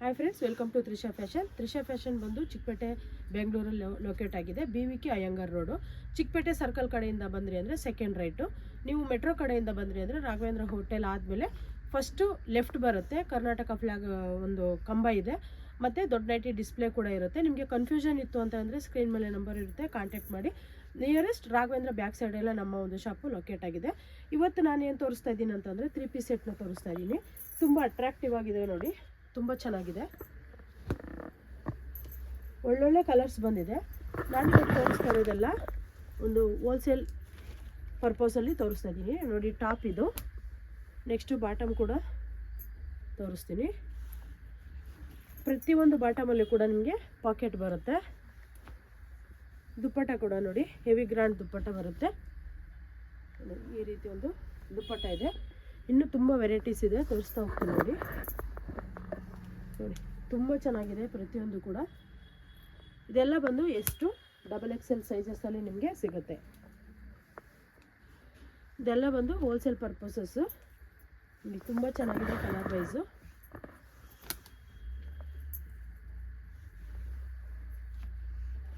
Hi friends, welcome to Trisha fashion. Trisha fashion ಬಂದು ಚಿಕ್ಕಪೇಟೆ ಬೆಂಗಳೂರಲ್ಲಿ locate ಆಗಿದೆ. BVK Iyengar road. Chikkapete circle ಕಡೆಯಿಂದ ಬಂದ್ರಿ ಅಂದರೆ ಸೆಕೆಂಡ್ ರೈಟು. ನೀವು ಮೆಟ್ರೋ ಕಡೆಯಿಂದ ಬಂದ್ರಿ ಅಂದರೆ ರಾಘವೇಂದ್ರ ಹೋಟೆಲ್ ಆದಮೇಲೆ ಫಸ್ಟು ಲೆಫ್ಟ್ ಬರುತ್ತೆ. ಕರ್ನಾಟಕ ಫ್ಲಾಗ್ ಒಂದು ಕಂಬ ಇದೆ, ಮತ್ತು ದೊಡ್ಡ ನೈಟಿ ಡಿಸ್ಪ್ಲೇ ಕೂಡ ಇರುತ್ತೆ. ನಿಮಗೆ ಕನ್ಫ್ಯೂಷನ್ ಇತ್ತು ಅಂತ ಅಂದರೆ ಸ್ಕ್ರೀನ್ ಮೇಲೆ ನಂಬರ್ ಇರುತ್ತೆ, ಕಾಂಟ್ಯಾಕ್ಟ್ ಮಾಡಿ. ನಿಯರೆಸ್ಟ್ ರಾಘವೇಂದ್ರ ಬ್ಯಾಕ್ ಸೈಡೆಲ್ಲ ನಮ್ಮ ಒಂದು ಶಾಪು ಲೊಕೇಟ್ ಆಗಿದೆ. ಇವತ್ತು ನಾನು ಏನು ತೋರಿಸ್ತಾ ಇದ್ದೀನಿ ಅಂತಂದರೆ 3 ಪೀಸ್ ಸೆಟ್ನ ತೋರಿಸ್ತಾ ಇದ್ದೀನಿ. ತುಂಬ ಅಟ್ರಾಕ್ಟಿವ್ ಆಗಿದೆ ನೋಡಿ, ತುಂಬ ಚೆನ್ನಾಗಿದೆ. ಒಳ್ಳೊಳ್ಳೆ ಕಲರ್ಸ್ ಬಂದಿದೆ. ನಾನು ಇವತ್ತು ತೋರಿಸ್ತಾ ಇರೋದೆಲ್ಲ ಒಂದು ಹೋಲ್ಸೇಲ್ ಪರ್ಪಸಲ್ಲಿ ತೋರಿಸ್ತಾ ಇದ್ದೀನಿ ನೋಡಿ. ಟಾಪ್ ಇದು, ನೆಕ್ಸ್ಟು ಬಾಟಮ್ ಕೂಡ ತೋರಿಸ್ತೀನಿ. ಪ್ರತಿಯೊಂದು ಬಾಟಮಲ್ಲಿ ಕೂಡ ನಿಮಗೆ ಪಾಕೆಟ್ ಬರುತ್ತೆ. ದುಪ್ಪಟ್ಟ ಕೂಡ ನೋಡಿ, ಹೆವಿ ಗ್ರ್ಯಾಂಡ್ ದುಪ್ಪಟ್ಟ ಬರುತ್ತೆ. ಈ ರೀತಿ ಒಂದು ದುಪ್ಪಟ್ಟ ಇದೆ. ಇನ್ನೂ ತುಂಬ ವೆರೈಟೀಸ್ ಇದೆ, ತೋರಿಸ್ತಾ ಹೋಗ್ತೀನಿ ನೋಡಿ. ನೋಡಿ, ತುಂಬ ಚೆನ್ನಾಗಿದೆ ಪ್ರತಿಯೊಂದು ಕೂಡ. ಇದೆಲ್ಲ ಬಂದು ಎಷ್ಟು XXL ಸೈಜಸ್ಸಲ್ಲಿ ನಿಮಗೆ ಸಿಗುತ್ತೆ. ಇದೆಲ್ಲ ಬಂದು ಹೋಲ್ಸೇಲ್ ಪರ್ಪಸಸ್ಸು. ಇಲ್ಲಿ ತುಂಬ ಚೆನ್ನಾಗಿದೆ ಕಲರ್ ವೈಸು.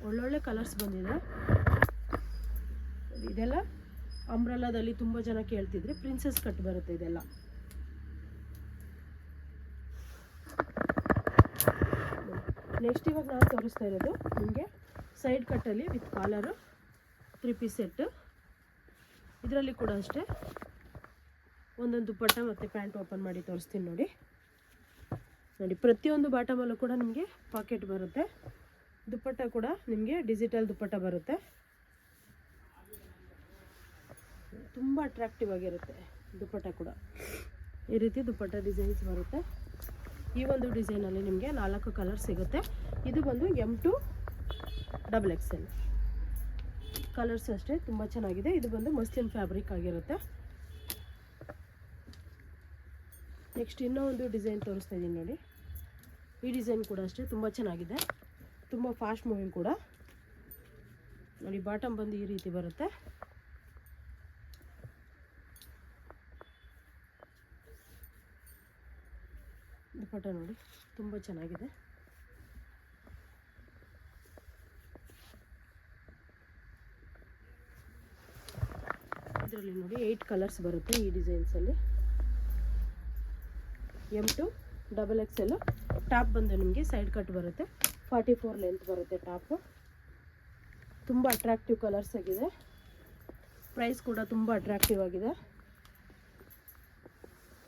ಒಳ್ಳೊಳ್ಳೆ ಕಲರ್ಸ್ ಬಂದಿದೆ. ಇದೆಲ್ಲ ಅಂಬ್ರೆಲಾದಲ್ಲಿ ತುಂಬ ಜನ ಕೇಳ್ತಿದ್ರೆ ಪ್ರಿನ್ಸಸ್ ಕಟ್ ಬರುತ್ತೆ ಇದೆಲ್ಲ. ನೆಕ್ಸ್ಟ್ ಇವಾಗ ನಾನು ತೋರಿಸ್ತಾ ಇರೋದು ನಿಮಗೆ ಸೈಡ್ ಕಟ್ಟಲ್ಲಿ ವಿತ್ ಕಾಲರು 3 ಪೀಸ್ ಸೆಟ್ಟು. ಇದರಲ್ಲಿ ಕೂಡ ಅಷ್ಟೇ ಒಂದೊಂದು ದುಪ್ಪಟ್ಟ ಮತ್ತು ಪ್ಯಾಂಟ್ ಓಪನ್ ಮಾಡಿ ತೋರಿಸ್ತೀನಿ ನೋಡಿ. ನೋಡಿ, ಪ್ರತಿಯೊಂದು ಬಾಟಮಲ್ಲೂ ಕೂಡ ನಿಮಗೆ ಪಾಕೆಟ್ ಬರುತ್ತೆ. ದುಪ್ಪಟ್ಟ ಕೂಡ ನಿಮಗೆ ಡಿಜಿಟಲ್ ದುಪ್ಪಟ್ಟ ಬರುತ್ತೆ. ತುಂಬ ಅಟ್ರಾಕ್ಟಿವ್ ಆಗಿರುತ್ತೆ ದುಪ್ಪಟ್ಟ ಕೂಡ. ಈ ರೀತಿ ದುಪ್ಪಟ್ಟ ಡಿಸೈನ್ಸ್ ಬರುತ್ತೆ. ಈ ಒಂದು ಡಿಸೈನಲ್ಲಿ ನಿಮಗೆ 4 ಕಲರ್ ಸಿಗುತ್ತೆ. ಇದು ಬಂದು M to XXL ಕಲರ್ಸ್ ಅಷ್ಟೇ, ತುಂಬ ಚೆನ್ನಾಗಿದೆ. ಇದು ಬಂದು ಮಸ್ಲಿನ್ ಫ್ಯಾಬ್ರಿಕ್ ಆಗಿರುತ್ತೆ. ನೆಕ್ಸ್ಟ್ ಇನ್ನೂ ಒಂದು ಡಿಸೈನ್ ತೋರಿಸ್ತಾ ಇದ್ದೀನಿ ನೋಡಿ. ಈ ಡಿಸೈನ್ ಕೂಡ ಅಷ್ಟೇ ತುಂಬ ಚೆನ್ನಾಗಿದೆ, ತುಂಬ ಫಾಸ್ಟ್ ಮೂವಿಂಗ್ ಕೂಡ. ನೋಡಿ, ಬಾಟಮ್ ಬಂದು ಈ ರೀತಿ ಬರುತ್ತೆ. ದುಪ್ಪಟ್ಟ ನೋಡಿ, ತುಂಬ ಚೆನ್ನಾಗಿದೆ. ಇದರಲ್ಲಿ ನೋಡಿ 8 ಕಲರ್ಸ್ ಬರುತ್ತೆ ಈ ಡಿಸೈನ್ಸಲ್ಲಿ. M to XXL. ಟಾಪ್ ಬಂದು ನಿಮಗೆ ಸೈಡ್ ಕಟ್ ಬರುತ್ತೆ. 44 ಲೆಂತ್ ಬರುತ್ತೆ ಟಾಪು. ತುಂಬ ಅಟ್ರಾಕ್ಟಿವ್ ಕಲರ್ಸ್ ಆಗಿದೆ. ಪ್ರೈಸ್ ಕೂಡ ತುಂಬ ಅಟ್ರಾಕ್ಟಿವ್ ಆಗಿದೆ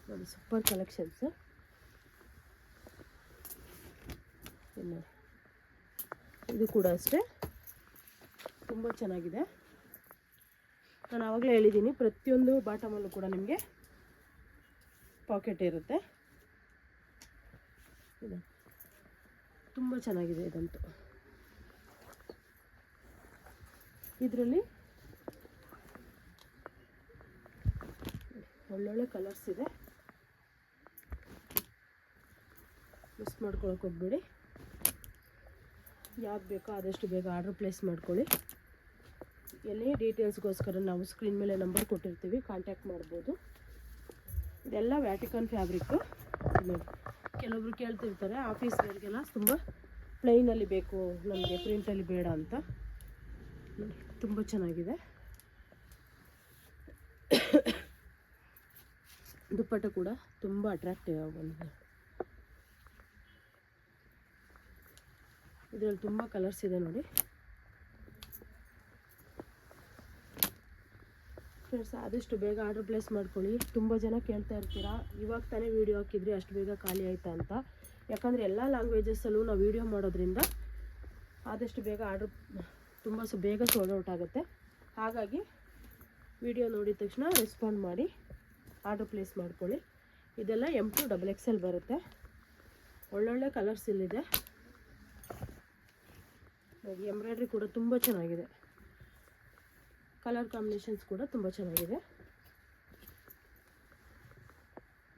ನೋಡಿ. Super collections. ಇದು ಕೂಡ ಅಷ್ಟೇ ತುಂಬ ಚೆನ್ನಾಗಿದೆ. ನಾನು ಆವಾಗಲೇ ಹೇಳಿದ್ದೀನಿ, ಪ್ರತಿಯೊಂದು ಬಾಟಮಲ್ಲೂ ಕೂಡ ನಿಮಗೆ ಪಾಕೆಟ್ ಇರುತ್ತೆ. ಇದು ತುಂಬ ಚೆನ್ನಾಗಿದೆ ಇದಂತೂ. ಇದರಲ್ಲಿ ಒಳ್ಳೊಳ್ಳೆ ಕಲರ್ಸ್ ಇದೆ, ಮಿಸ್ ಮಾಡ್ಕೊಳಕ್ಕೆ ಹೋಗ್ಬೇಡಿ. ಯಾವ್ದು ಬೇಕೋ ಆದಷ್ಟು ಬೇಗ ಆರ್ಡ್ರ್ ಪ್ಲೇಸ್ ಮಾಡ್ಕೊಳ್ಳಿ. ಎಲ್ಲೇ ಡೀಟೇಲ್ಸ್ಗೋಸ್ಕರ ನಾವು ಸ್ಕ್ರೀನ್ ಮೇಲೆ ನಂಬರ್ ಕೊಟ್ಟಿರ್ತೀವಿ, ಕಾಂಟ್ಯಾಕ್ಟ್ ಮಾಡ್ಬೋದು. ಇದೆಲ್ಲ ವ್ಯಾಟಿಕನ್ ಫ್ಯಾಬ್ರಿಕ್ಕು. ಕೆಲವೊಬ್ರು ಕೇಳ್ತಿರ್ತಾರೆ ಆಫೀಸ್ ವೇರ್ಗೆಲ್ಲ ತುಂಬ ಪ್ಲೈನಲ್ಲಿ ಬೇಕು ನಮಗೆ, ಪ್ರಿಂಟಲ್ಲಿ ಬೇಡ ಅಂತ. ತುಂಬ ಚೆನ್ನಾಗಿದೆ. ದುಪ್ಪಟ್ಟ ಕೂಡ ತುಂಬ ಅಟ್ರಾಕ್ಟಿವ್ ಆಗಿ ಬಂದಿದೆ. ಇದರಲ್ಲಿ ತುಂಬ ಕಲರ್ಸ್ ಇದೆ ನೋಡಿ ಫ್ರೆಂಡ್ಸ್. ಆದಷ್ಟು ಬೇಗ ಆರ್ಡ್ರ್ ಪ್ಲೇಸ್ ಮಾಡ್ಕೊಳ್ಳಿ. ತುಂಬ ಜನ ಕೇಳ್ತಾ ಇರ್ತೀರಾ, ಇವಾಗ ತಾನೇ ವೀಡಿಯೋ ಹಾಕಿದ್ರಿ ಅಷ್ಟು ಬೇಗ ಖಾಲಿ ಆಯಿತಾ ಅಂತ. ಯಾಕಂದರೆ ಎಲ್ಲ ಲ್ಯಾಂಗ್ವೇಜಸ್ಸಲ್ಲೂ ನಾವು ವೀಡಿಯೋ ಮಾಡೋದ್ರಿಂದ ಆದಷ್ಟು ಬೇಗ ಆರ್ಡ್ರ್ ತುಂಬ ಬೇಗ ಸೋಲ್ಡ್ ಔಟ್ ಆಗುತ್ತೆ. ಹಾಗಾಗಿ ವಿಡಿಯೋ ನೋಡಿದ ತಕ್ಷಣ ರೆಸ್ಪಾಂಡ್ ಮಾಡಿ ಆರ್ಡ್ರ್ ಪ್ಲೇಸ್ ಮಾಡ್ಕೊಳ್ಳಿ. ಇದೆಲ್ಲ M to XXL ಬರುತ್ತೆ. ಒಳ್ಳೊಳ್ಳೆ ಕಲರ್ಸ್ ಇಲ್ಲಿದೆ ನೋಡಿ. ಎಂಬ್ರಾಯ್ಡ್ರಿ ಕೂಡ ತುಂಬ ಚೆನ್ನಾಗಿದೆ. ಕಲರ್ ಕಾಂಬಿನೇಷನ್ಸ್ ಕೂಡ ತುಂಬ ಚೆನ್ನಾಗಿದೆ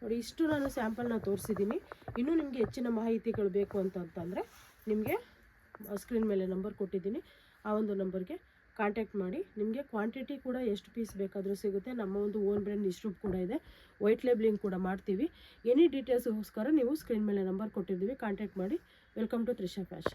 ನೋಡಿ. ಇಷ್ಟು ನಾನು ಸ್ಯಾಂಪಲ್ನ ತೋರಿಸಿದ್ದೀನಿ. ಇನ್ನೂ ನಿಮಗೆ ಹೆಚ್ಚಿನ ಮಾಹಿತಿಗಳು ಬೇಕು ಅಂತಂದರೆ ನಿಮಗೆ ಸ್ಕ್ರೀನ್ ಮೇಲೆ ನಂಬರ್ ಕೊಟ್ಟಿದ್ದೀನಿ, ಆ ಒಂದು ನಂಬರ್ಗೆ ಕಾಂಟ್ಯಾಕ್ಟ್ ಮಾಡಿ. ನಿಮಗೆ ಕ್ವಾಂಟಿಟಿ ಕೂಡ ಎಷ್ಟು ಪೀಸ್ ಬೇಕಾದರೂ ಸಿಗುತ್ತೆ. ನಮ್ಮ ಒಂದು ಓನ್ ಬ್ರ್ಯಾಂಡ್ ನಿಶ್ರೂಪ್ ಕೂಡ ಇದೆ, ವೈಟ್ ಲೇಬ್ಲಿಂಗ್ ಕೂಡ ಮಾಡ್ತೀವಿ. ಎನಿ ಡೀಟೇಲ್ಸ್ಗೋಸ್ಕರ ನೀವು ಸ್ಕ್ರೀನ್ ಮೇಲೆ ನಂಬರ್ ಕೊಟ್ಟಿದ್ದೀವಿ, ಕಾಂಟ್ಯಾಕ್ಟ್ ಮಾಡಿ. Welcome to Trisha fashion.